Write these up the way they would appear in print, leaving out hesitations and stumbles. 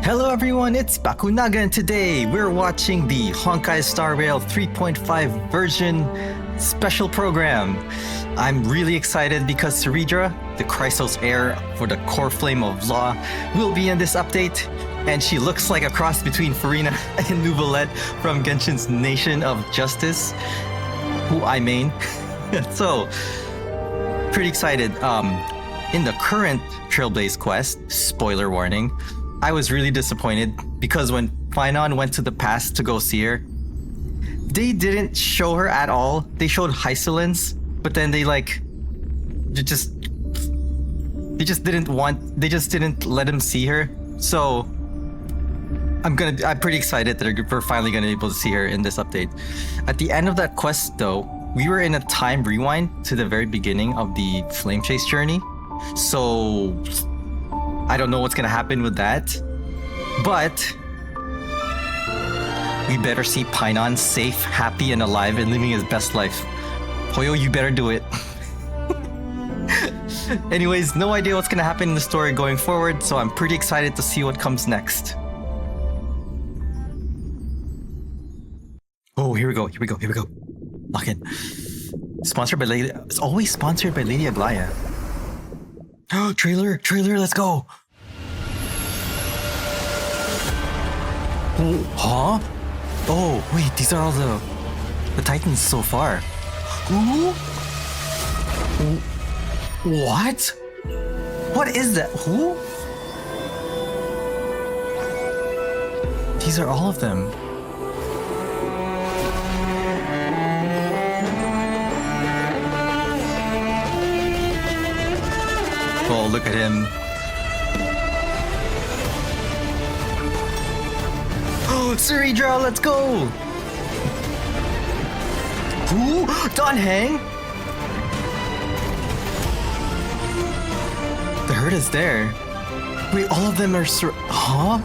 Hello everyone, it's Bakunaga and today we're watching the Honkai Star Rail 3.5 version special program. I'm really excited because Cerydra, the Chrysos heir for the core flame of law, will be in this update, and she looks like a cross between Phainon and Nouvelette from Genshin's Nation of Justice, who I main. So, pretty excited. In the current Trailblaze quest, spoiler warning, I was really disappointed because when Phainon went to the past to go see her, they didn't show her at all. They showed Hysilens, but then they just didn't let him see her. So I'm pretty excited that we're finally gonna be able to see her in this update. At the end of that quest though, we were in a time rewind to the very beginning of the Flame Chase journey. So I don't know what's gonna happen with that, but we better see Phainon safe, happy, and alive and living his best life. Hoyo, you better do it. Anyways, no idea what's gonna happen in the story going forward, so I'm pretty excited to see what comes next. Oh, here we go. Lock in. Sponsored by Lady. It's always sponsored by Lady Aglaya. Oh, trailer, let's go. Oh, huh? Oh, wait, these are all the Titans so far. Who? What? What is that? Who? These are all of them. Oh, look at him. Oh, Cerydra, let's go! Who? Dan Heng? The herd is there. Wait, all of them are huh?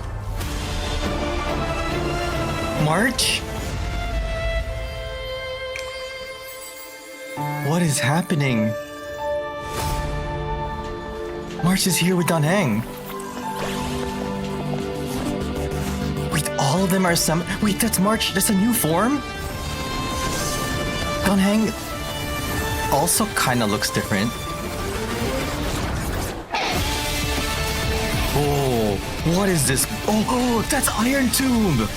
March? What is happening? March is here with Dan Heng. Wait, all of them are wait, that's March. That's a new form? Dan Heng also kind of looks different. Oh, what is this? Oh, that's Iron Tomb.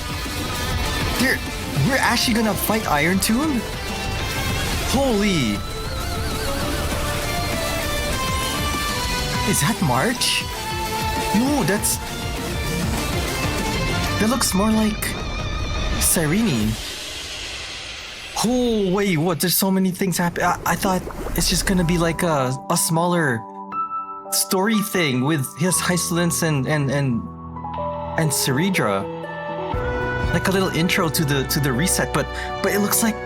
We're actually gonna fight Iron Tomb? Holy. Is that March? No, that looks more like Cyrene. Oh, wait, what? There's so many things happening. I thought it's just gonna be like a smaller story thing with his Hysilens and Cerydra. Like a little intro to the reset, but it looks like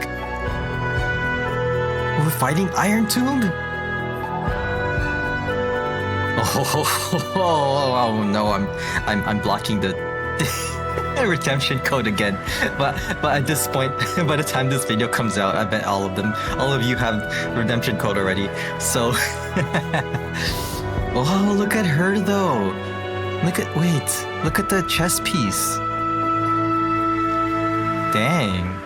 we're fighting Iron Tomb? Oh no, I'm blocking the redemption code again. But at this point, by the time this video comes out, I bet all of you have redemption code already. So oh, look at her though. Look at the chess piece. Dang.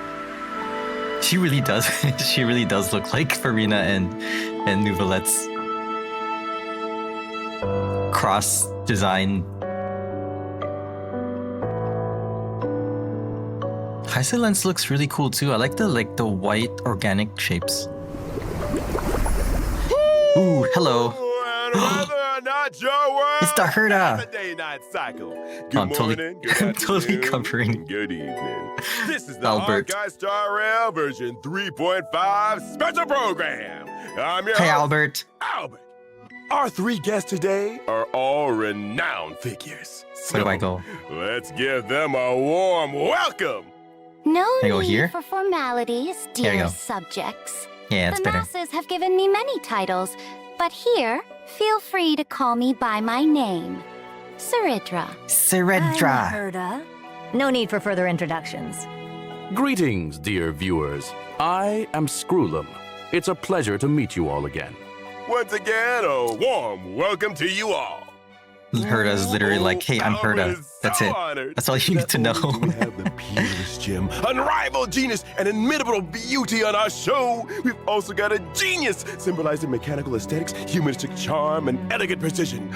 She really does look like Farina and Nouvelette's cross design. Hysilens looks really cool too. I like the white organic shapes. Ooh, hello. Not your world. It's the Herda. It's a day-night cycle. Good I'm morning, good I'm totally afternoon, covering good evening. This is the Albert. Honkai Star Rail version 3.5 special program. I'm your Hey, host, Albert. Albert. Our three guests today are all renowned figures. Where do I go? Let's give them a warm welcome. No Can I go need here? for formalities, There you dear go. subjects. Yeah, that's The better. masses have given me many titles, but here, feel free to call me by my name, Cerydra. Cerydra. Herda. No need for further introductions. Greetings, dear viewers. I am Screwlum. It's a pleasure to meet you all again. Once again, a warm welcome to you all. Herta's literally like, hey, I'm Herta. That's it. That's all you need to know. We have the peerless gem, unrivaled genius, and inimitable beauty on our show. We've also got a genius symbolizing mechanical aesthetics, humanistic charm, and elegant precision.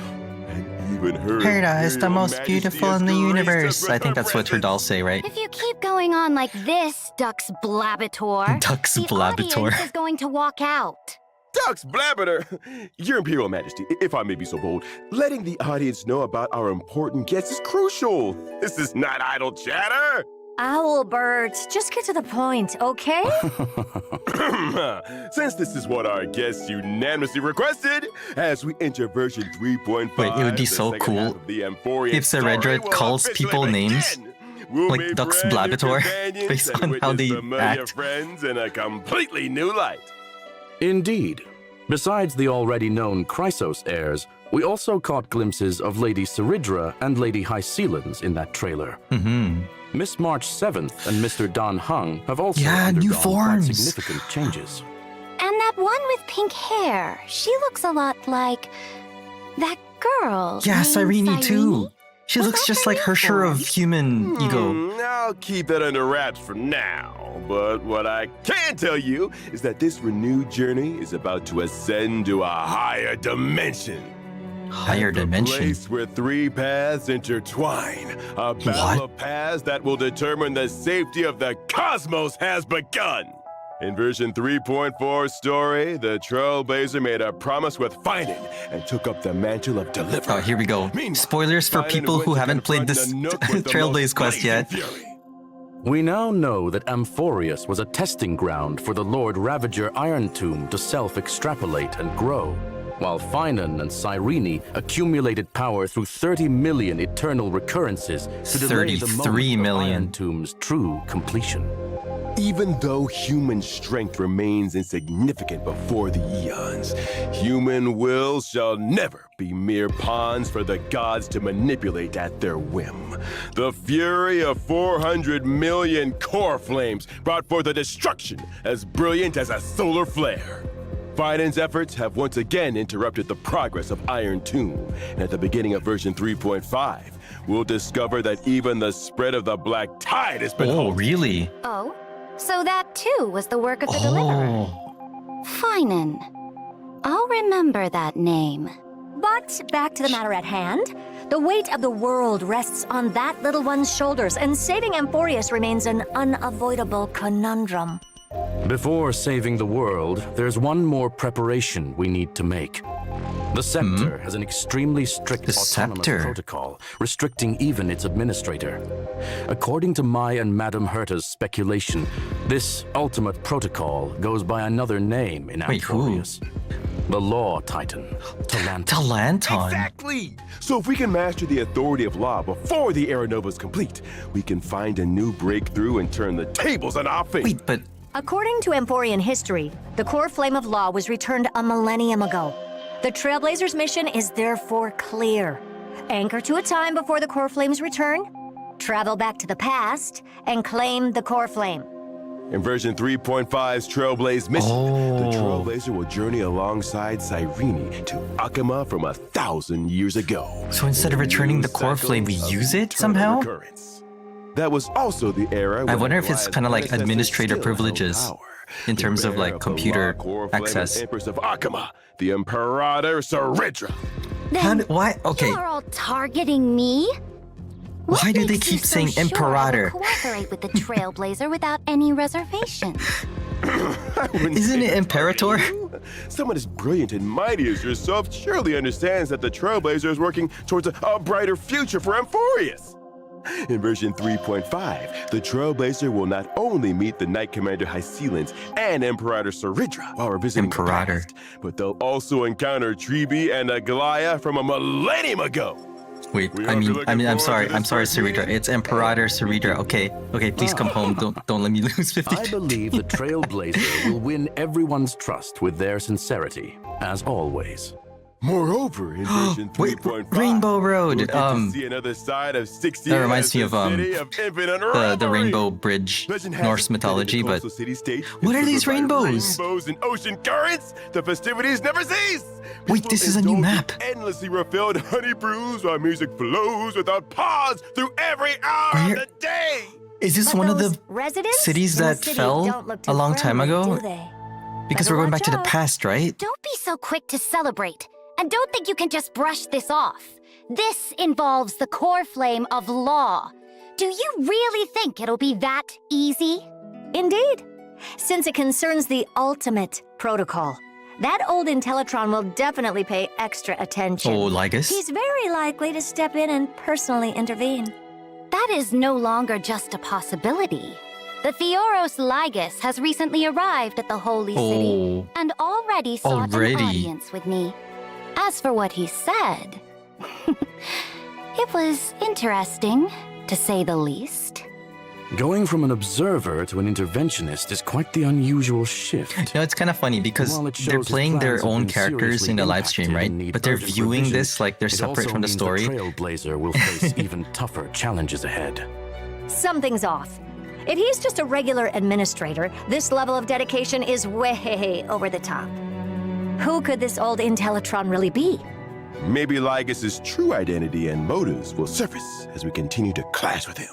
And even Herta is the most beautiful in the universe. I think that's what her dolls say, right? If you keep going on like this, Dux Blabator, Dux the Blabator. audience is going to walk out. Dux Blabator! Your Imperial Majesty, if I may be so bold, letting the audience know about our important guests is crucial. This is not idle chatter. Owlbirds, just get to the point, okay? Since this is what our guests unanimously requested, as we enter version 3.5, Wait, it would be so cool if Cerydra calls people names like Dux Blabator based on how they act. Friends in a completely new light. Indeed. Besides the already known Chrysos heirs, we also caught glimpses of Lady Cerydra and Lady Hysilens in that trailer. Miss March 7th and Mr. Dan Heng have also undergone new quite forms. significant changes. And that one with pink hair, she looks a lot like that girl. Yeah, named Cyrene too. Cyrene? She Was looks that just her like her share of human ego. I'll keep that under wraps for now. But what I can tell you is that this renewed journey is about to ascend to a higher dimension. Higher The dimension. place where three paths intertwine. A battle of paths that will determine the safety of the cosmos has begun. In version 3.4 story, the Trailblazer made a promise with Phainon and took up the mantle of deliverer. Oh, here we go. Meanwhile, Spoilers for Phainon people went who to haven't played confront this the Nook with the Trailblaze most quest yet. blazing fury. We now know that Amphorius was a testing ground for the Lord Ravager Iron Tomb to self-extrapolate and grow, while Phainon and Cyrene accumulated power through 30 million eternal recurrences to delay the 33 moment of million. Iron Tomb's true completion. Even though human strength remains insignificant before the eons, human wills shall never be mere pawns for the gods to manipulate at their whim. The fury of 400 million core flames brought forth a destruction as brilliant as a solar flare. Phainon's efforts have once again interrupted the progress of Iron Tomb, and at the beginning of version 3.5, we'll discover that even the spread of the Black Tide has been Oh, halted. really? Oh, so that too was the work of the deliverer. Oh. Phainon. I'll remember that name. But back to the matter at hand. The weight of the world rests on that little one's shoulders, and saving Amphorius remains an unavoidable conundrum. Before saving the world, there's one more preparation we need to make. The Scepter has an extremely strict The autonomous Scepter? protocol, restricting even its administrator. According to my and Madame Herta's speculation, this ultimate protocol goes by another name in Wait, who? Amphorius. The Law Titan, Talanton. Talanton. Exactly! So if we can master the authority of law before the Era Nova is complete, we can find a new breakthrough and turn the tables on our favor. Wait, but According to Amphorian history, the core flame of law was returned a millennium ago. The Trailblazer's mission is therefore clear. Anchor to a time before the core flame's return, travel back to the past, and claim the core flame. In version 3.5's Trailblaze mission, the Trailblazer will journey alongside Cyrene to Akama from 1,000 years ago. so instead of returning the core flame, we use it somehow? Recurrence. That was also the era I when wonder if it's Elias' kind of like predecessors administrator still held privileges power. in The terms of bearer like the computer law core flame access. and Empress of Akama, the Imperator Cerydra. Then Why? Okay. you're all targeting me? What Why do they makes you keep so saying sure I will Imperator? cooperate with the Trailblazer without any reservation. Isn't it Imperator? Someone as brilliant and mighty as yourself surely understands that the Trailblazer is working towards a brighter future for Amphorius. In version 3.5, the Trailblazer will not only meet the Knight Commander Hysilens and Imperator Cerydra while revisiting the Imperator. past, but they'll also encounter Tribi and Aglaya from a millennium ago. Wait, We I hope mean, you're looking I'm forward sorry, to I'm this sorry, first meeting. Cerydra. It's Imperator Cerydra. Okay, please come home. Don't let me lose 50. I believe the Trailblazer will win everyone's trust with their sincerity, as always. Moreover, in version Wait, 3.5, Rainbow Road. we'll get to see another side of 60 that reminds me of city of infinite the revelry. Rainbow Bridge, Legend has Norse it that in the mythology, but coastal city state what is are these rivered by rainbows? Rainbows and ocean currents. The festivities never cease. Wait, this is a new indulge in map. Endlessly refilled honey brews while music flows without pause through every hour Where- of the day. is this But one of those the residents cities in the that city fell don't look too a long time friendly, ago? do they? Because Better we're going watch back to the out. past, right? Don't be so quick to celebrate. And don't think you can just brush this off. This involves the core flame of law. Do you really think it'll be that easy? Indeed. Since it concerns the ultimate protocol, that old Intellitron will definitely pay extra attention. Oh, Lygus? He's very likely to step in and personally intervene. That is no longer just a possibility. The Theoros Lygus has recently arrived at the Holy City and already sought an audience with me. As for what he said, it was interesting, to say the least. Going from an observer to an interventionist is quite the unusual shift. You know, it's kind of funny because While it they're shows his playing their plans have own been characters seriously in the live stream, impacted right? and need But they're urgent viewing revision, this like they're it separate also from the means story. Trailblazer will face even tougher challenges ahead. Something's off. If he's just a regular administrator, this level of dedication is way over the top. Who could this old Intellitron really be? Maybe Lygus' true identity and motives will surface as we continue to clash with him.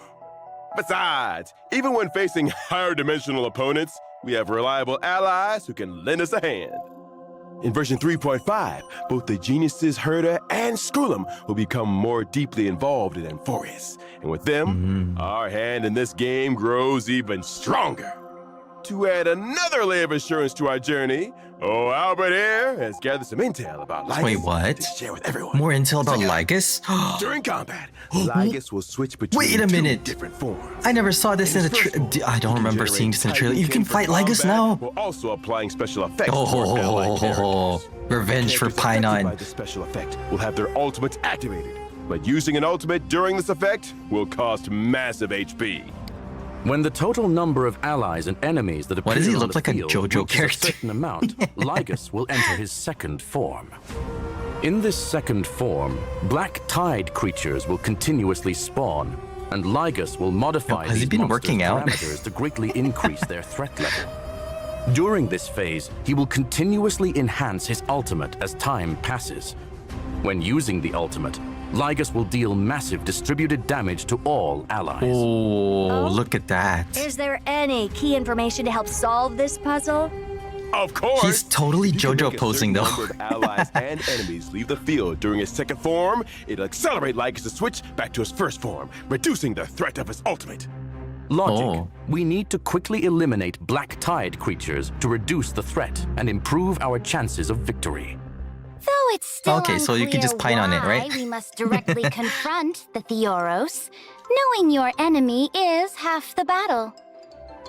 Besides, even when facing higher dimensional opponents, we have reliable allies who can lend us a hand. In version 3.5, both the geniuses Herda and Skrulum will become more deeply involved in Amphorius. And with them, our hand in this game grows even stronger. To add another layer of assurance to our journey, Albert here has gathered some intel about Lygus Wait, what? to share with everyone. More intel about Check Lygus? out. During combat, Lygus will switch between Wait a two minute. different forms. I never saw this in the I don't remember seeing this in the trailer. You can fight Lygus now? We're also applying special effects to our allied characters. Revenge for Characters affected by Phainon. this special effect will have their ultimates activated, but using an ultimate during this effect will cost massive HP. When the total number of allies and enemies that appear Why does he on look the like a field JoJo reaches character? a certain amount, Lygus will enter his second form. In this second form, black tide creatures will continuously spawn, and Lygus will modify Has he these been monsters' working out? parameters to greatly increase their threat level. During this phase, he will continuously enhance his ultimate as time passes. When using the ultimate, Lygus will deal massive distributed damage to all allies. Oh, look at that. Is there any key information to help solve this puzzle? Of course! He's totally If you can JoJo make a posing, certain though. number of allies and enemies leave the field during his second form, it'll accelerate Lygus' switch back to his first form, reducing the threat of his ultimate. Logic. Oh. We need to quickly eliminate black tide creatures to reduce the threat and improve our chances of victory. Though it's still Okay, so you can just unclear pine on it, right? why we must directly confront the Theoros. Knowing your enemy is half the battle.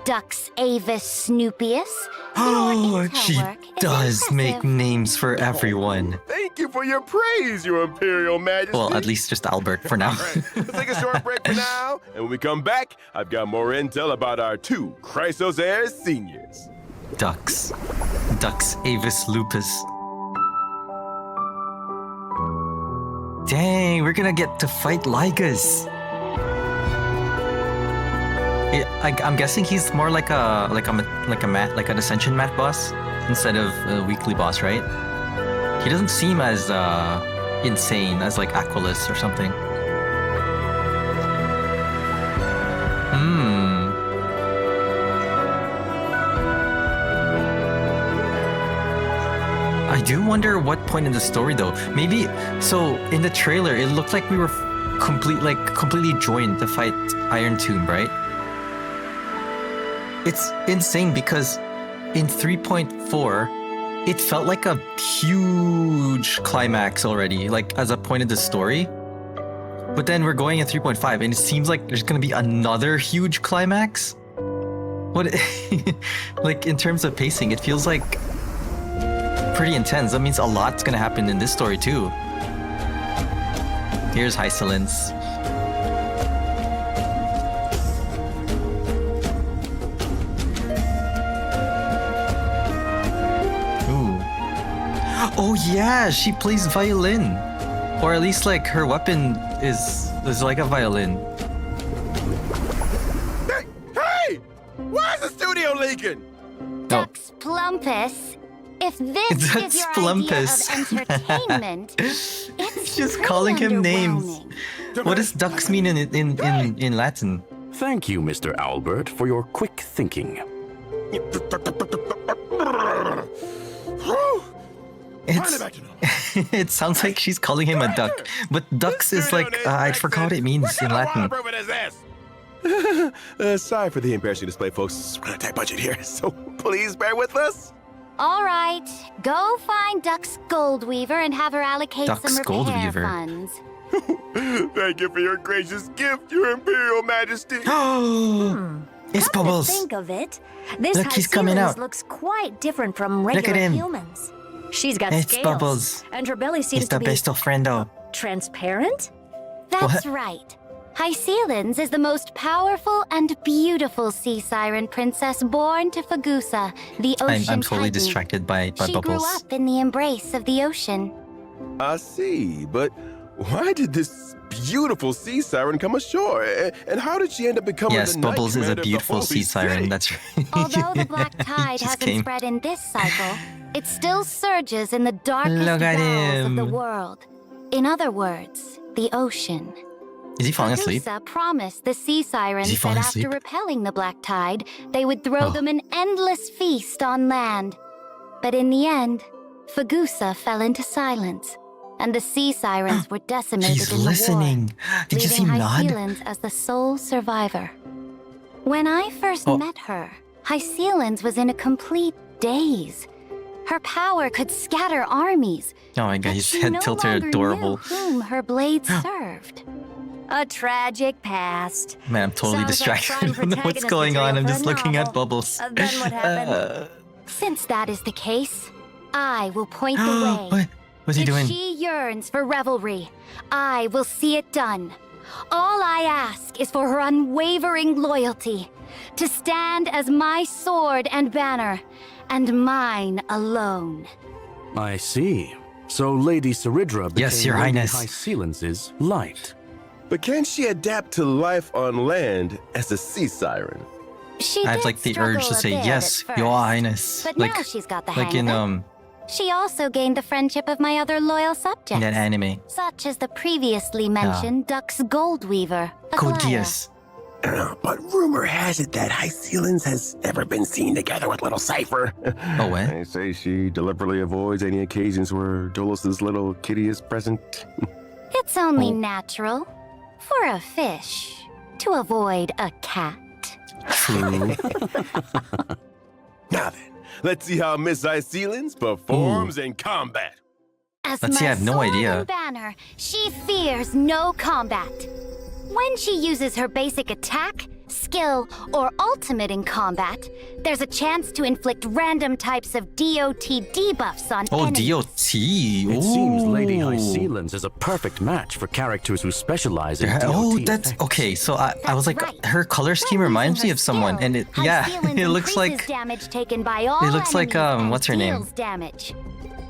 Dux Avis Snoopius. Oh, your she intel work is does make impressive. names for everyone. Thank you for your praise, Your Imperial Majesty. Well, at least just Albert for now. All right, let's take a short break for now, and when we come back, I've got more intel about our two Chrysos heirs seniors. Dux Avis Lupus. Dang, we're gonna get to fight Lygus. I'm guessing he's more like an ascension mat boss instead of a weekly boss, right? He doesn't seem as insane as like Aquilus or something. I do wonder what point in the story though. Maybe so in the trailer it looked like we were completely joined to fight Iron Tomb, right? It's insane because in 3.4 it felt like a huge climax already, like as a point of the story. But then we're going in 3.5 and it seems like there's gonna be another huge climax. What like in terms of pacing, it feels like pretty intense. That means a lot's gonna happen in this story too. Here's Hysilens. Oh yeah, she plays violin. Or at least like her weapon is like a violin. Hey! Why is the studio leaking? Dux Plumpus, if this Dux is your Plumpus. idea of entertainment, it's Just pretty calling him names. underwhelming. What does ducks mean in Latin? Thank you, Mr. Albert, for your quick thinking. It sounds like she's calling him a duck, but ducks is like I forgot what it means in Latin. Sorry for the embarrassing display, folks. We're on a tight budget here, so please bear with us. All right, go find Dux Goldweaver and have her allocate Dux some repair Goldweaver. funds. Thank you for your gracious gift, Your Imperial Majesty. It's Come to Bubbles. think of it, this Look, he's coming Hysilens out. looks quite different from Look at regular him. humans. She's got It's scales, Bubbles. and her belly seems It's the to be best of friendo. transparent. That's What? right. Hysilens is the most powerful and beautiful sea siren princess born to Fagusa, the ocean I'm totally titan. distracted by She grew Bubbles. up in the embrace of the ocean. I see, but why did this beautiful sea siren come ashore? And how did she end up becoming Yes, the Knight Bubbles is a Commander of the beautiful Holy sea siren. City? That's right. Although the black tide Just hasn't came. spread in this cycle, it still surges in the darkest Look at bowels of the him. world. In other words, the ocean. Is he falling asleep? Fagusa promised the sea sirens Is he that falling after asleep? repelling the black tide, they would throw Oh. them an endless feast on land. But in the end, Fagusa fell into silence, and the sea sirens were decimated He's in the war, listening. Did you see leaving him nod? Hysilens as the sole survivor. When I first Oh. met her, Hysilens was in a complete daze. Her power could scatter armies. Oh my god, but his she head no tilted longer adorable. knew whom her blades served. A tragic past. Man, I'm totally Sounds like distracted. prime I don't know what's protagonist going on. material I'm for a just looking at novel. Bubbles. Then what happened? Since that is the case, I will point the way. What? What's he If doing? she yearns for revelry, I will see it done. All I ask is for her unwavering loyalty, to stand as my sword and banner, and mine alone. I see. So Lady Cerydra became Yes, Your Lady Highness. Hysilens' light. But can she adapt to life on land as a sea siren? She I have did like the urge to struggle a say bit yes, at Your first, Highness. But Like now she's got the like hang in of it. She also gained the friendship of my other loyal subjects, in that anime. such as the previously mentioned Dux Goldweaver, Code Aglaya. Geass. But rumor has it that Hysilens has never been seen together with little Cypher. Oh what? They say she deliberately avoids any occasions where Dolos's little kitty is present. It's only Oh. natural for a fish to avoid a cat. True. Now then, let's see how Miss Hysilens performs in combat. As Let's see, my I have no sword idea. and banner, she fears no combat. When she uses her basic attack, skill, or ultimate in combat, there's a chance to inflict random types of DOT debuffs on Oh, enemies. DOT. It seems Lady Ooh. Hysilens is a perfect match for characters who specialize in DOT Oh, that's effects. okay. So I was like, right. her color scheme When reminds using me her of someone, skill, and it yeah, Hysilens it looks increases like damage taken by all looks like, enemies and what's her name? deals damage.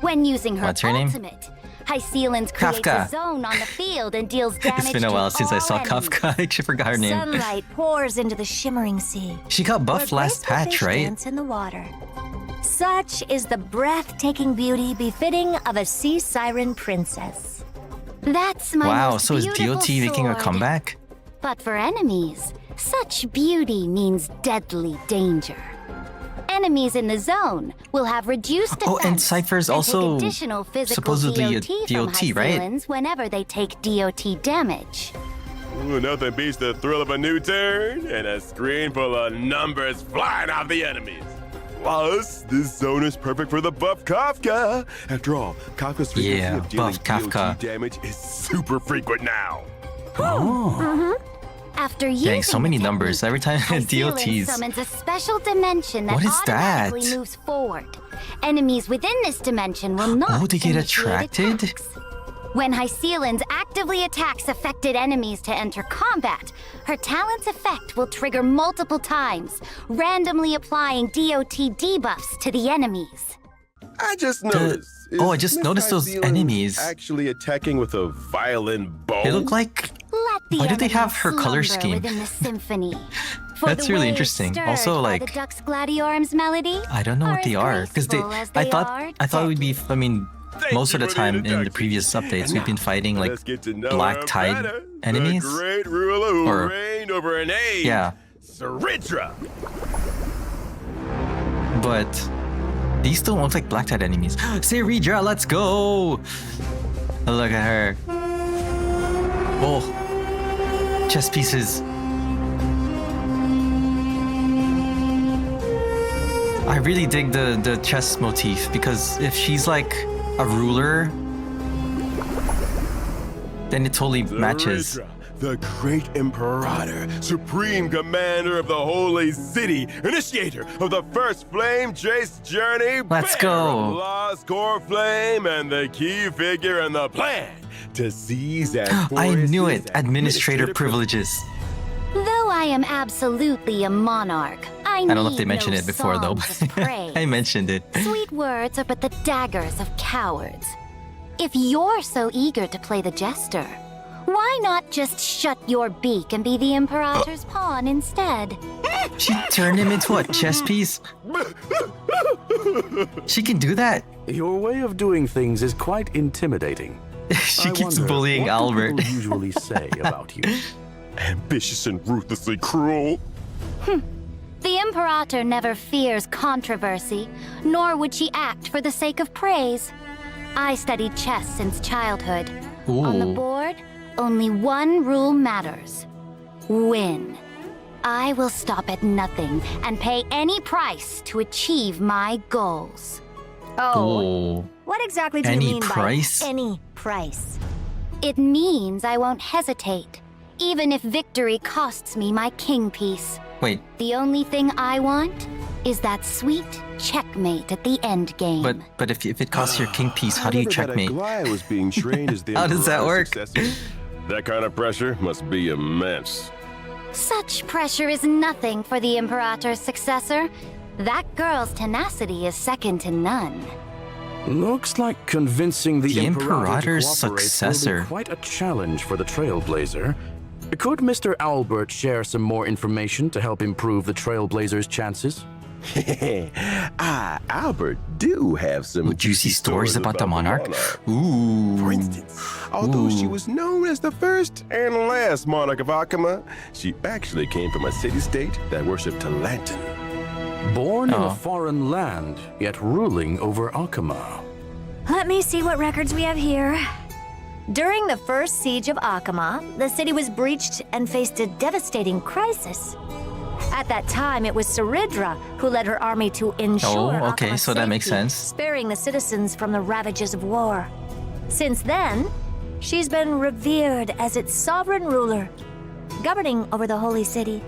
When using her What's her name? ultimate, Hysilens creates Kafka. a zone on the field and deals damage it's been a to while since I all saw enemies. Kafka. I actually forgot her name. Sunlight pours into the shimmering sea. She got buffed where last graceful patch, fish right? dance in the water. Such is the breathtaking beauty befitting of a sea siren princess. That's my Wow, most so is beautiful DOT making a sword. comeback? But for enemies, such beauty means deadly danger. Enemies in the zone will have reduced defense Oh, and Cypher's and also take additional physical supposedly a DOT, DOT, from right? Hysilens whenever they take DOT damage. Ooh, nothing beats the thrill of a new turn and a screen full of numbers flying off the enemies. Plus, this zone is perfect for the buff Kafka. After all, Kafka's frequency Yeah, of dealing buff Kafka. DOT damage is super frequent now. After using Dang, so many the numbers. Every time Hysilens DOTs. summons a special dimension that What is automatically that? moves forward. Enemies within this dimension will not Oh, they get initiate attracted? attacks. When Hysilens actively attacks affected enemies to enter combat, her talent's effect will trigger multiple times, randomly applying DOT debuffs to the enemies. I just noticed Oh, I just Miss noticed those Hysilens enemies. actually attacking with a violent bow? They look like... Let the Why do they enemy have her color slumber scheme? within the symphony. For That's the really waves interesting. stirred Also, by like... the Dux Gladiorum's melody I don't know what they are. Because they... as I they thought are it would be... I mean... Thank Most you of the for the time in the introduction. previous updates, we've been fighting like Let's get to know black her tide better. enemies. The great ruler who Or- reigned over an age. Yeah. Cerydra. But these don't look like black tide enemies. Cerydra, let's go! Look at her. Oh, chess pieces. I really dig the chess motif because if she's like a ruler, then it totally matches. Cerydra, the great imperator, supreme commander of the holy city, initiator of the first flame chase journey. Let's bearer go. of Lost core flame and the key figure in the plan to seize and I knew it. Administrator privileges. Though I am absolutely a monarch, I I don't know if they mentioned no it before though. songs of praise. I mentioned it. Sweet words are but the daggers of cowards. If you're so eager to play the jester, why not just shut your beak and be the Imperator's pawn instead? She turned him into a chess piece. She can do that. Your way of doing things is quite intimidating. She I keeps wonder, bullying what do Albert. people usually say about you? ambitious and ruthlessly cruel. The Imperator never fears controversy, nor would she act for the sake of praise. I studied chess since childhood. On the Ooh. board, only one rule matters. Win. I will stop at nothing and pay any price to achieve my goals. Oh. What exactly do Any you mean price? by any price? It means I won't hesitate, even if victory costs me my king piece. Wait, The only thing I want is that sweet checkmate at the end game. but if it costs your king piece, how do you I heard that checkmate? Aglaia was being trained as the How does that Emperor's work? successor. That kind of pressure must be immense. Such pressure is nothing for the Imperator's successor. That girl's tenacity is second to none. Looks like convincing the The Imperator's Imperator's successor. Will be quite a challenge for the Trailblazer. Could Mr. Albert share some more information to help improve the Trailblazer's chances? Albert do have some Juicy stories about the monarch? For Ooh. instance, although she Ooh. was known as the first and last monarch of Akama, she actually came from a city-state that worshipped Talantin. Born in Oh. a foreign land, yet ruling over Akama. Let me see what records we have here. During the first siege of Akama, the city was breached and faced a devastating crisis. At that time, it was Cerydra who led her army to ensure Oh, okay, Akama's so that makes safety, sense. sparing the citizens from the ravages of war. Since then, she's been revered as its sovereign ruler, governing over the holy city.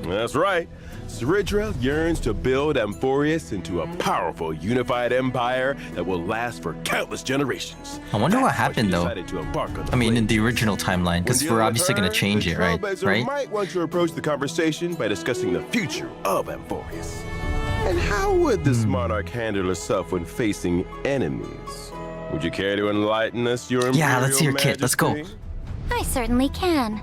That's right. Cerydra yearns to build Amphorius into a powerful, unified empire that will last for countless generations. I wonder what That's why she happened, though. decided to embark on the I mean, in Flame the original timeline, When because dealing we're with obviously her, going to change the it, right? Trailblazer Right? might want to approach the conversation by discussing the future of Amphorius. And how would Hmm. this monarch handle herself when facing enemies? Would you care to enlighten us, Your Yeah, let's hear Imperial Kit. Let's go. Majesty? I certainly can.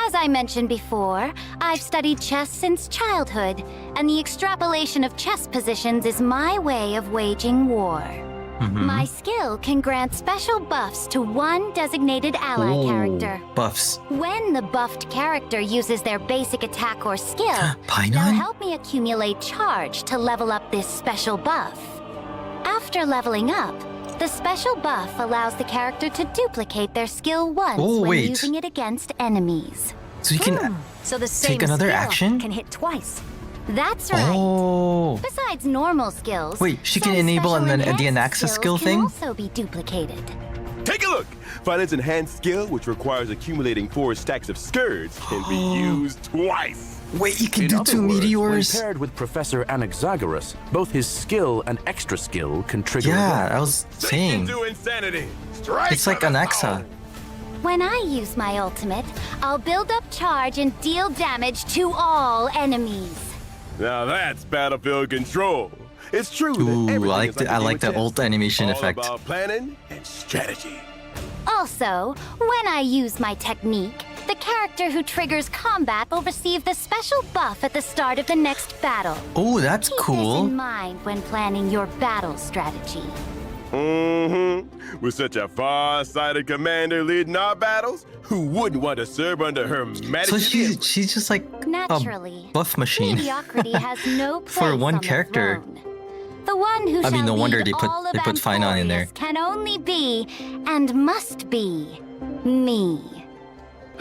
As I mentioned before, I've studied chess since childhood, and the extrapolation of chess positions is my way of waging war. Mm-hmm. My skill can grant special buffs to one designated ally Ooh, character. buffs. When the buffed character uses their basic attack or skill, Phainon? they'll help me accumulate charge to level up this special buff. After leveling up, the special buff allows the character to duplicate their skill once Oh, when wait. using it against enemies. So you can... So the same another skill action? can hit twice. That's right. Oh. Besides normal skills, Wait, she can some enable and special then the enhanced Anaxa skills skill can thing? also be duplicated. Take a look! Phainon enhanced skill, which requires accumulating 4 stacks of skirts, can be used twice. Wait, you can In do other 2 words, meteors? When paired with Professor Anaxagoras, both his skill and extra skill can trigger Yeah, events. I was They saying. can do insanity. Strike It's like from the Anaxa. phone. When I use my ultimate, I'll build up charge and deal damage to all enemies. Now that's battlefield control. It's true Ooh, that everything I is like like the old animation all effect. about planning and strategy. Also, when I use my technique, the character who triggers combat will receive the special buff at the start of the next battle. Oh, that's Keep cool. this in mind when planning your battle strategy. Mm-hmm. With such a far-sighted commander leading our battles, who wouldn't want to serve under her So majesty? she's just like Naturally, a buff machine. mediocrity has no place For one on the character. throne. The one who I mean, shall no wonder lead they put- all of they put Phainon in there. Amphorius can only be, and must be, me.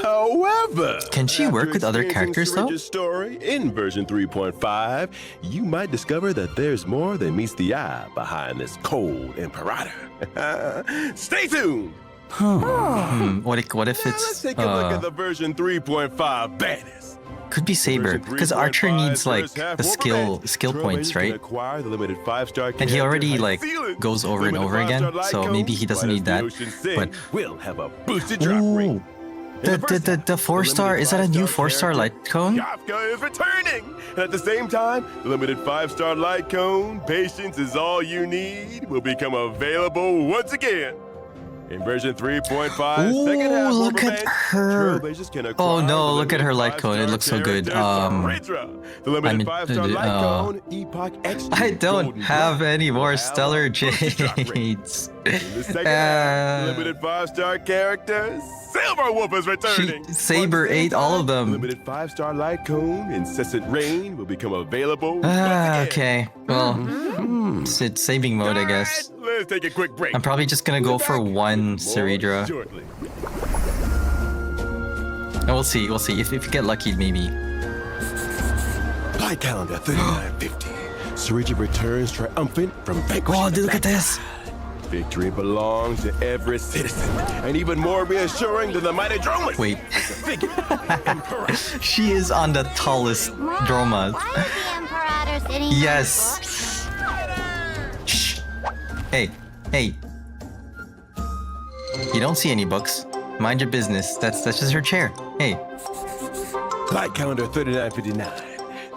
However, Can she work after with other experiencing characters, though? Cerydra's story in version 3.5, you might discover that there's more than meets the eye behind this cold imperator. Stay tuned. What if Now, it's let's take a look at the version 3.5 banners. could be Saber Version because Archer 3.5 needs like first half the skill Trailblazers points, can right? acquire the limited 5-star And he character already like Hysilens. goes over and Limited over again, 5-star light so cone, maybe he doesn't right need as that. the ocean sings, But we'll have a boosted drop rate. ooh, In first half, the 4-star, is that a new 4-star character, light cone? Kafka is returning! And at the same time, the limited 5-star light cone, Patience is all you need, will become available once again. In version 3.5, Ooh, second half look Warp at event, her. Trailblazers can Oh acquire no, the look at her limited light cone. It 5-star looks so good. character Cerydra. The limited I mean, 5-star light cone, Epoch X. I don't Golden have Blood, any more will stellar have a boosted drop rate. jades. In the second half, Uh, limited 5-star character, Silver Wolf is returning. Saber Once ate all of them. Limited 5-star light cone, Incessant Rain will become available. Ah, once again. okay. Well, it's saving mode, I guess. Alright, let's take a quick break. I'm probably just gonna go for one More Cerydra. shortly. And we'll see. We'll see. If you get lucky, maybe. Light calendar 3950. Cerydra returns triumphant from vanquishing. Oh, the dude, look at bad this. guy. Victory belongs to every citizen, and even more reassuring than the mighty Dromas. Wait. Figure. Emperor. She is on the tallest Droma. Why is the Imperator sitting Yes. on the books? Shh. Hey. Hey. You don't see any books. Mind your business. That's just her chair. Hey. Light calendar 3959.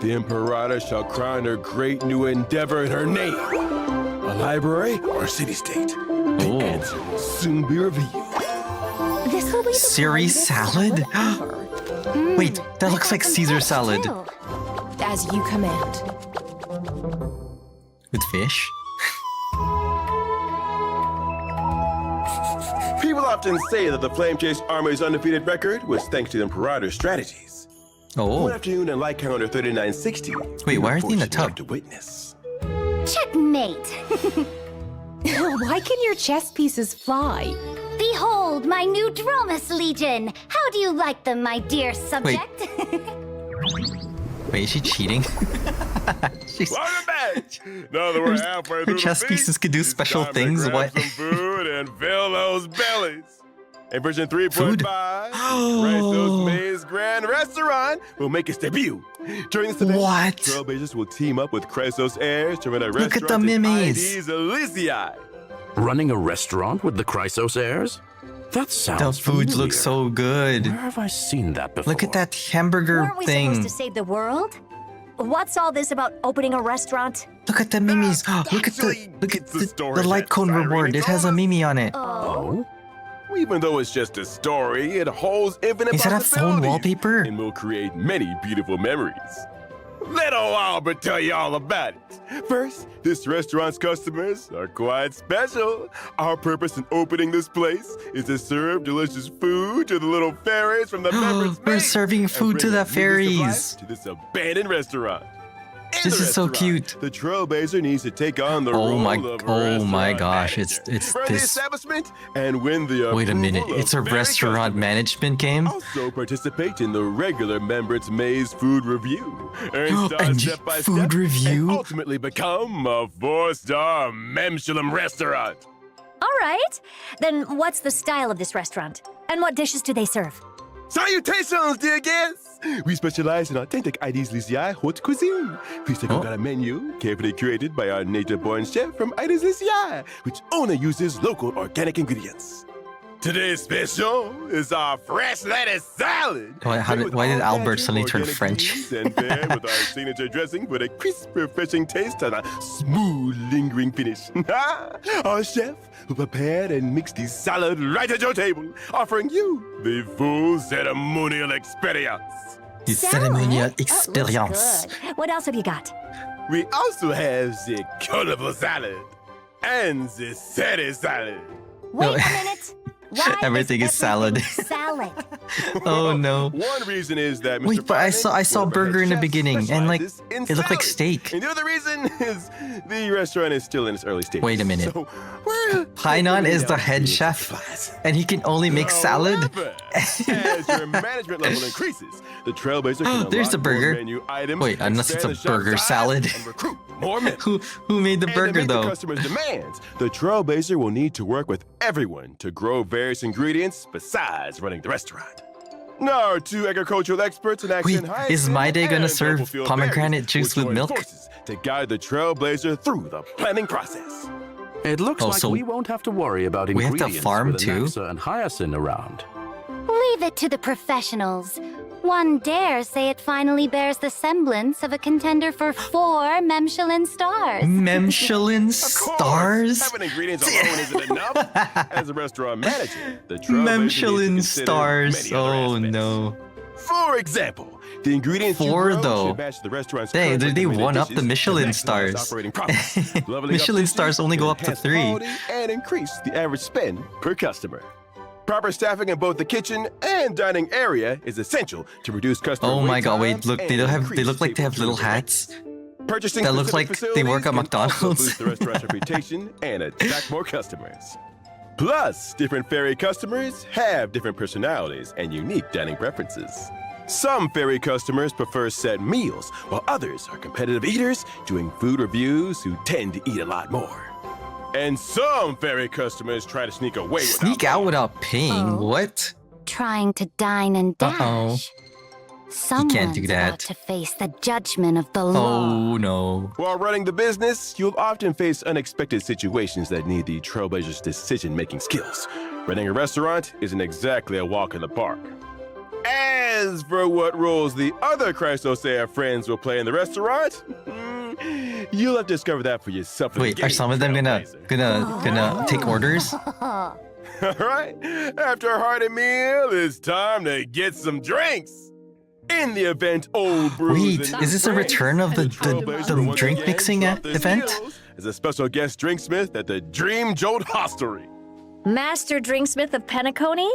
The Imperator shall crown her great new endeavor in her name. A library or city-state? The Ooh. answer will soon be revealed. This will be the Siri greatest salad? ever. Wait, that looks like Caesar salad. Too. As you command. With fish? People often say that the Flame Chase Army's undefeated record was thanks to the Imperator's strategies. One Oh. afternoon in Light Calendar 3960. Wait, why are they in the fortunate tub? enough to witness. Checkmate. Why can your chess pieces fly? Behold my new Dromas Legion. How do you like them, my dear subject? Wait, is she cheating? She's, Welcome back! Now that we're Her- halfway her through chess the pieces feast, can do it's special time to things, grab what? some food and fill those bellies. In version 3.5, Food? Chrysos May's Grand Restaurant will make its debut. During this event, What? Trailblazers will team up with Chrysos heirs to run a Look at restaurant the in mimes. ID's Elysia. Running a restaurant with the Chrysos heirs? That the sounds foods familiar. look so good. Where have I seen that before? Look at that hamburger Weren't we thing. supposed to save the world? What's all this about opening a restaurant? Look at the mimes. Look at Actually, it's the story the light that cone Cyrene reward. It has a told us. mimi on it. Oh? Even though it's just a story, it holds infinite Is that a phone possibilities wallpaper? and will create many beautiful memories. Let old Albert tell you all about it. First, this restaurant's customers are quite special. Our purpose in opening this place is to serve delicious food to the little fairies from the members' We're maze serving and food to bring the a new lease of life fairies. to this abandoned restaurant. In This the is so restaurant, cute. The Trailblazer needs to take on the Oh role my- of oh my restaurant gosh, manager. it's Run the this- establishment and win the Wait a minute. approval of It's a fairy restaurant customers. management game? Also participate in the regular Members Maze food review. Earn And stars step by food step, review? and ultimately become a 4-star Memshalem restaurant. All right. Then what's the style of this restaurant? And what dishes do they serve? Salutations, dear guests! We specialize in authentic ID's Elysia HOH cuisine. Please take a look at our menu, carefully curated by our native-born chef from ID's Elysia, which only uses local organic ingredients. Today's special is our fresh lettuce salad. Why did Albert suddenly turn French? And paired with our signature dressing for a crisp, refreshing taste and a smooth, lingering finish. Our chef who prepared and mixed the salad right at your table, offering you the full ceremonial experience. The ceremonial experience. Good. What else have you got? We also have the colorful salad and the city salad. Wait a minute. Why Everything is salad. Salad. Oh no. One reason is that Mr. Wait, but I saw burger in the beginning, and like it looked like steak. And the other reason is the restaurant is still in its early stages. Wait a minute. So we're Phainon is the figuring out head the chef, supplies. and he can only make salad. However, as your management level increases, the Trailblazer can There's the unlock more burger. menu items, Wait, unless it's a expand the shop burger size, salad. and recruit more men. Who made the And burger to meet though? the customer's demands, the Trailblazer will need to work with everyone to grow various ingredients besides running the restaurant. Now, our two agricultural experts in action. Wait, is my day gonna and serve Bumblefield pomegranate Berries juice will with join milk? forces to guide the Trailblazer through the planning process. It looks Oh, like so we won't have to worry about we have to ingredients farm with too? Anaxa and Hyacinth around. Leave it to the professionals. One dare say it finally bears the semblance of a contender for 4 Michelin stars. Michelin Of course, stars? having ingredients alone isn't enough. As a restaurant manager, the Trailblazer needs to Michelin consider stars. many other Oh aspects. no. For example, the ingredients you 4 grow though. should match the restaurant's Dang, current they recommended one up the dishes to Michelin maximize stars. operating profits, leveling up Michelin dishes, stars only go up to enhance 3. quality, and increase the average spend per customer. Proper staffing in both the kitchen and dining area is essential to reduce customer Oh my wait god, wait, times look, they and don't have increase look like they have table little turnover. hats. Purchasing That look specific like they work at facilities can also McDonald's. boost the restaurant's reputation and attract more customers. Plus, different ferry customers have different personalities and unique dining preferences. Some ferry customers prefer set meals, while others are competitive eaters doing food reviews who tend to eat a lot more. And some ferry customers try to sneak away Sneak out without paying? Oh. What? Trying to dine and dash. Uh-oh. Someone's can't do that. about to face the judgment of the law. Oh no. While running the business, you'll often face unexpected situations that need the Trailblazer's decision-making skills. Running a restaurant isn't exactly a walk in the park. As for what roles the other Christosea friends will play in the restaurant, you'll have to discover that for yourself. in the Wait, are game, some of them Trailblazer. gonna take orders? All right, after a hearty meal, it's time to get some drinks. In the event old brews Wait, and is this a drinks, return of the Trailblazer will once drink again mixing drop their event? skills as a special guest drinksmith at the Dream Jolt Hostelry. Master drinksmith of Penacony?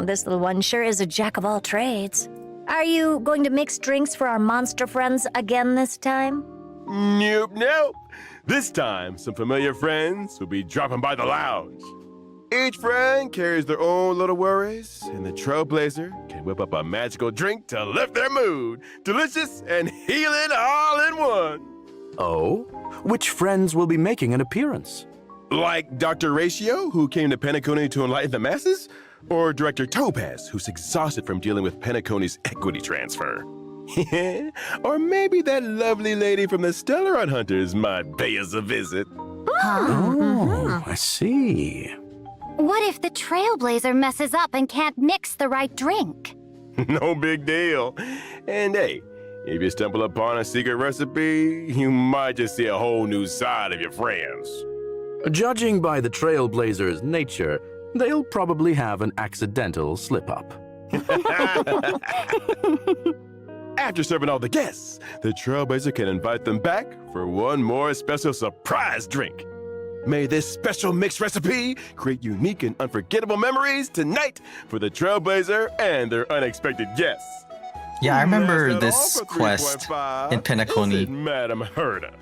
This little one sure is a jack of all trades. Are you going to mix drinks for our monster friends again this time? Nope. This time, some familiar friends will be dropping by the lounge. Each friend carries their own little worries, and the Trailblazer can whip up a magical drink to lift their mood. Delicious and healing all in one. Oh? Which friends will be making an appearance? Like Dr. Ratio, who came to Penacony to enlighten the masses? Or Director Topaz, who's exhausted from dealing with Penacony's equity transfer? Or maybe that lovely lady from the Stellar Hunters might pay us a visit. Oh, I see. What if the Trailblazer messes up and can't mix the right drink? No big deal. And hey, if you stumble upon a secret recipe, you might just see a whole new side of your friends. Judging by the Trailblazer's nature, they'll probably have an accidental slip-up. After serving all the guests, the Trailblazer can invite them back for one more special surprise drink. May this special mixed recipe create unique and unforgettable memories tonight for the Trailblazer and their unexpected guests. Yeah, I remember That's not this all for quest 3.5, in Penacony. is it, Madam Herda?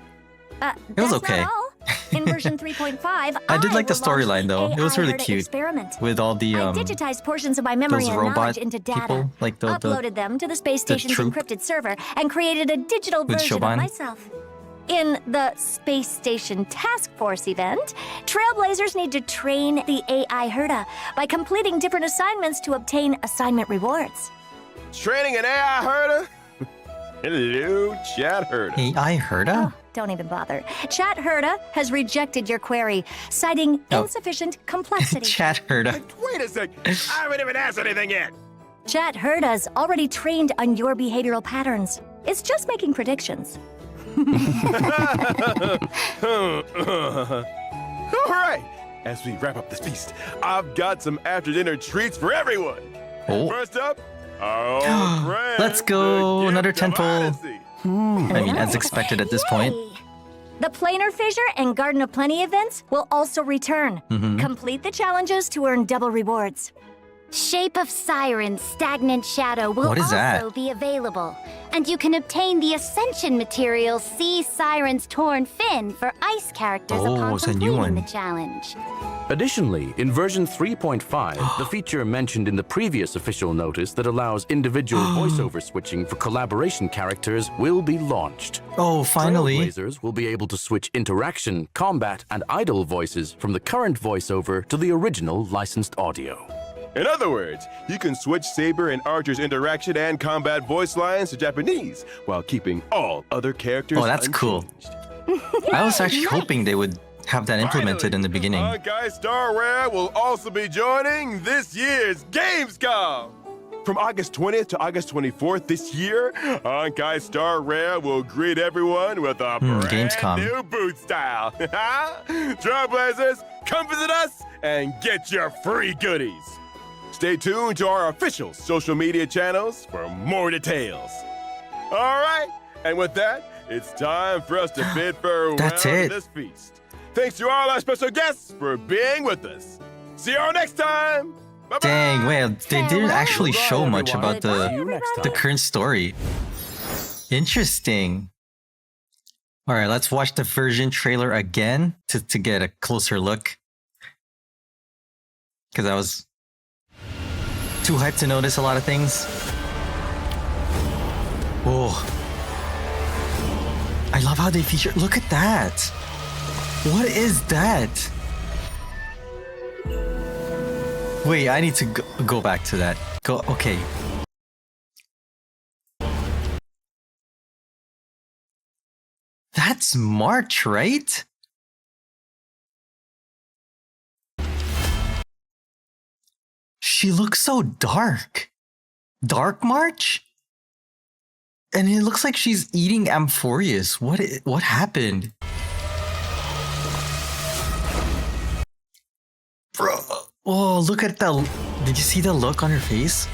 It was That's okay. Not all. In version 3.5, I did like the will launch storyline, though. It was AI really Herda cute. Experiment. With all the I digitized portions of my memory those and robot knowledge into data, people, like the uploaded them to the space station's troop. encrypted server, and created a digital With version Shoban? of myself. In the Space Station Task Force event, Trailblazers need to train the AI Herda by completing different assignments to obtain assignment rewards. Training an AI herder? Hello, Chat Herda. Hey, I heard Oh, her. don't even bother. Chat Herda has rejected your query, citing insufficient complexity. Chat heard her. Wait a sec. I haven't even asked anything yet. Chat Herda's already trained on your behavioral patterns. It's just making predictions. All right. As we wrap up this feast, I've got some after-dinner treats for everyone. Oh. First up, our old friend, Let's go, the another Gift of tentpole. Odyssey. I mean, as expected at this point. Yay! The Planar Fissure and Garden of Plenty events will also return. Complete the challenges to earn double rewards. Shape of Siren's Stagnant Shadow will What is also that? be available, and you can obtain the Ascension material See Siren's Torn Fin for ice characters Oh, upon it's a new completing one. the challenge. Additionally, in version 3.5, the feature mentioned in the previous official notice that allows individual voiceover switching for collaboration characters will be launched. Oh, finally. Trailblazers will be able to switch interaction, combat, and idle voices from the current voiceover to the original licensed audio. In other words, you can switch Saber and Archer's interaction and combat voice lines to Japanese while keeping all other characters Oh, that's cool. unchanged. I was actually hoping they would have that implemented in the beginning. Honkai Star Rail will also be joining this year's Gamescom. From August 20th to August 24th this year, Honkai Star Rail will greet everyone with a brand Gamescom. new boot style. Trailblazers, come visit us and get your free goodies. Stay tuned to our official social media channels for more details. All right, and with that, it's time for us to bid farewell That's to it. this feast. Thanks to all our special guests for being with us. See you all next time. Bye-bye. Dang, well, they didn't actually show much about See the you next the time. current story. Interesting. All right, let's watch the version trailer again to get a closer look. Because I was too hyped to notice a lot of things. Oh. I love how they feature. Look at that. What is that? Wait, I need to go back to that. Okay. That's March, right? She looks so dark. Dark March? And it looks like she's eating Amphorius. What happened? Bro, oh, look at that. Did you see the look on her face?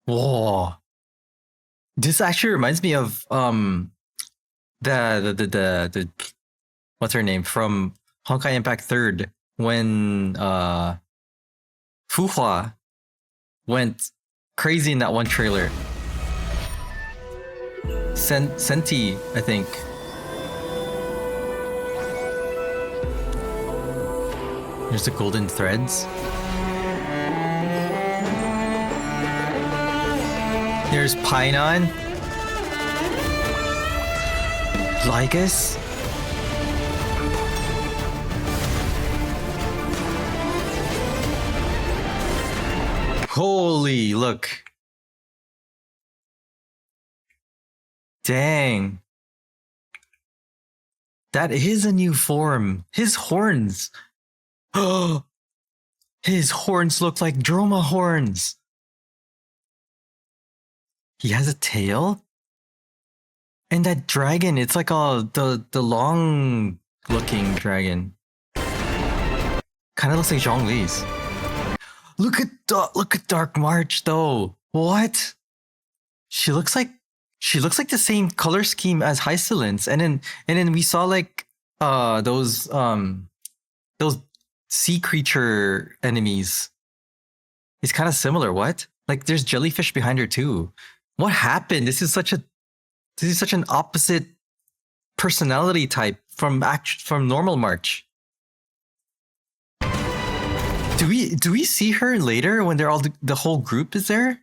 Whoa. This actually reminds me of the what's her name from Honkai Impact 3rd when Fuhua went crazy in that one trailer. Senti, I think. There's the golden threads. There's Phainon. Lygus. Holy, look. Dang. That is a new form. His horns. Oh, his horns look like Droma horns. He has a tail? And that dragon, it's like the long looking dragon. Kind of looks like Zhongli's. Look at Dark March though. What? She looks like the same color scheme as Hysilens. And then we saw like those sea creature enemies. It's kind of similar. What? Like there's jellyfish behind her too. What happened? This is such an opposite personality type from normal March. Do we see her later when they're all the whole group is there?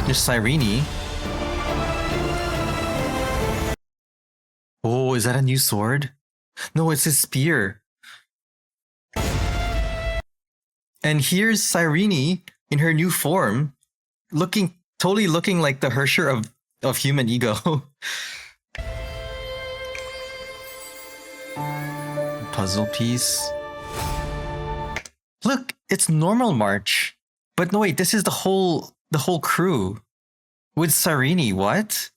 There's Cyrene. Oh, is that a new sword? No, it's his spear. And here's Cyrene in her new form, totally looking like the Hersher of human ego. Puzzle piece. Look, it's normal March. But no, wait, this is the whole crew with Cyrene. What?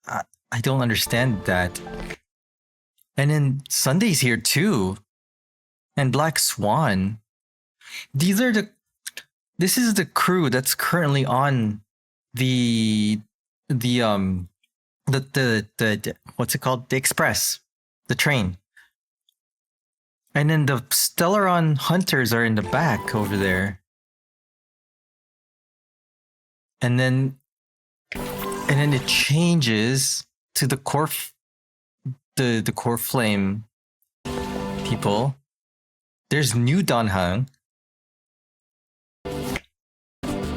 I don't understand that. And then Sunday's here too, and Black Swan. This is the crew that's currently on the what's it called? The Express, the train. And then the Stellaron hunters are in the back over there. And then it changes to the core flame people. There's new Dan Heng.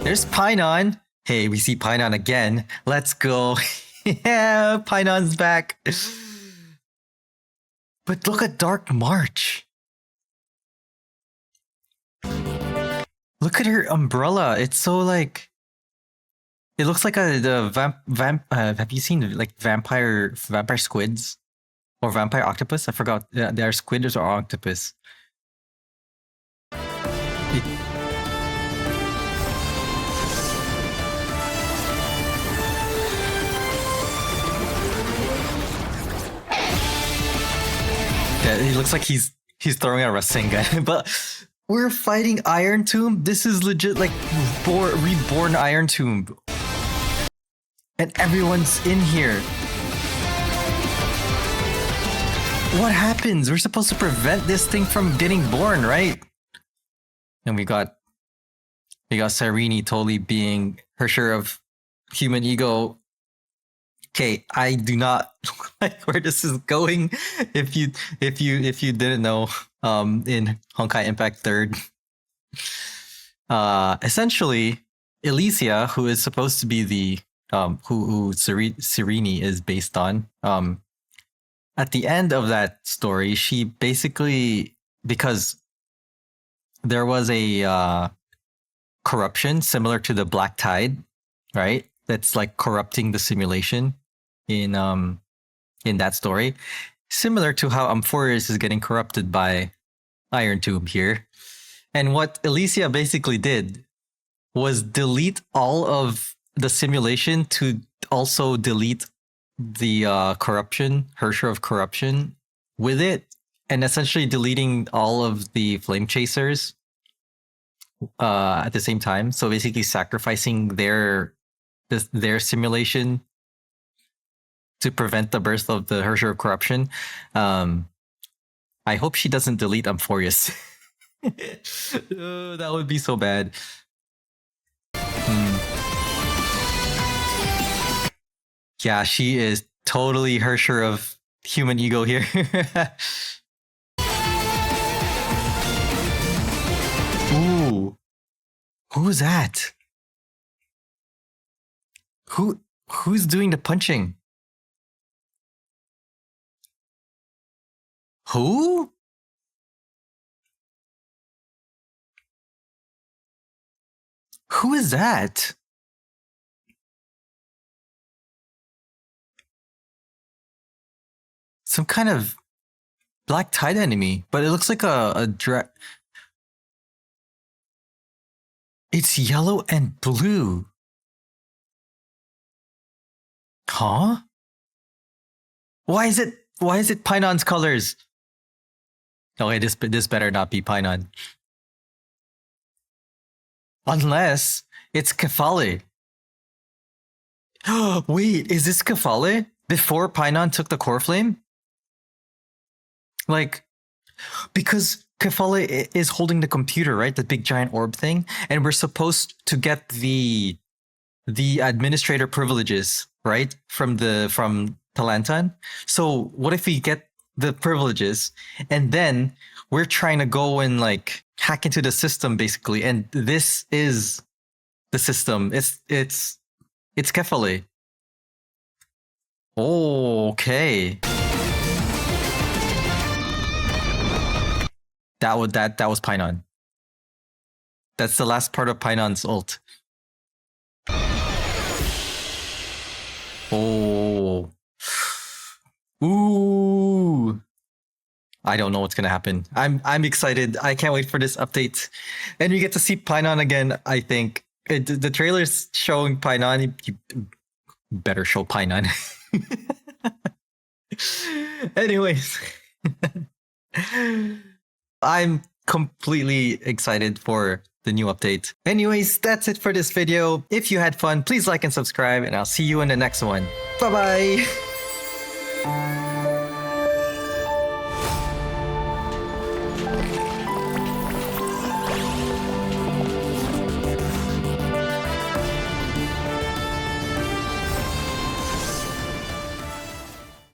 There's Phainon. Hey, we see Phainon again. Let's go. Yeah, Painon's back. But look at Dark March. Look at her umbrella. It's so like... It looks like have you seen like vampire squids? Or vampire octopus? I forgot. They are squid or octopus. He looks like he's throwing a Rasengan. But we're fighting Iron Tomb. This is legit like reborn Iron Tomb. And everyone's in here. What happens? We're supposed to prevent this thing from getting born, right? And we got Cyrene totally being Hersher of human ego. Okay, I do not like where this is going. If you didn't know, in Honkai Impact 3rd, essentially, Elysia, who is supposed to be the who Cyrene is based on, at the end of that story, she basically, because there was a corruption similar to the Black Tide, right? That's like corrupting the simulation in that story, similar to how Amphorius is getting corrupted by Iron Tomb here. And what Elysia basically did was delete all of the simulation to also delete the corruption, Hersher of corruption with it, and essentially deleting all of the flame chasers at the same time. So basically sacrificing their simulation to prevent the birth of the Hersher of corruption. I hope she doesn't delete Amphorius. That would be so bad. Yeah, she is totally Hersher of human ego here. Ooh. Who's that? Who's doing the punching? Who? Who is that? Some kind of Black Tide enemy, but it looks like a It's yellow and blue. Huh? Why is it Painon's colors? Okay, this better not be Phainon. Unless it's Kephale. Wait, is this Kephale? Before Phainon took the core flame? Like, because Kephale is holding the computer, right? The big giant orb thing. And we're supposed to get the administrator privileges, right? From Talantan. So what if we get the privileges and then we're trying to go and like hack into the system basically, and this is the system. It's Kephale. Oh, okay. That was Phainon. That's the last part of Phainon's ult. Oh. Ooh. I don't know what's gonna happen. I'm excited. I can't wait for this update. And we get to see Phainon again, I think. The trailer's showing Phainon. You better show Phainon. Anyways. I'm completely excited for the new update. Anyways, that's it for this video. If you had fun, please like and subscribe, and I'll see you in the next one. Bye-bye!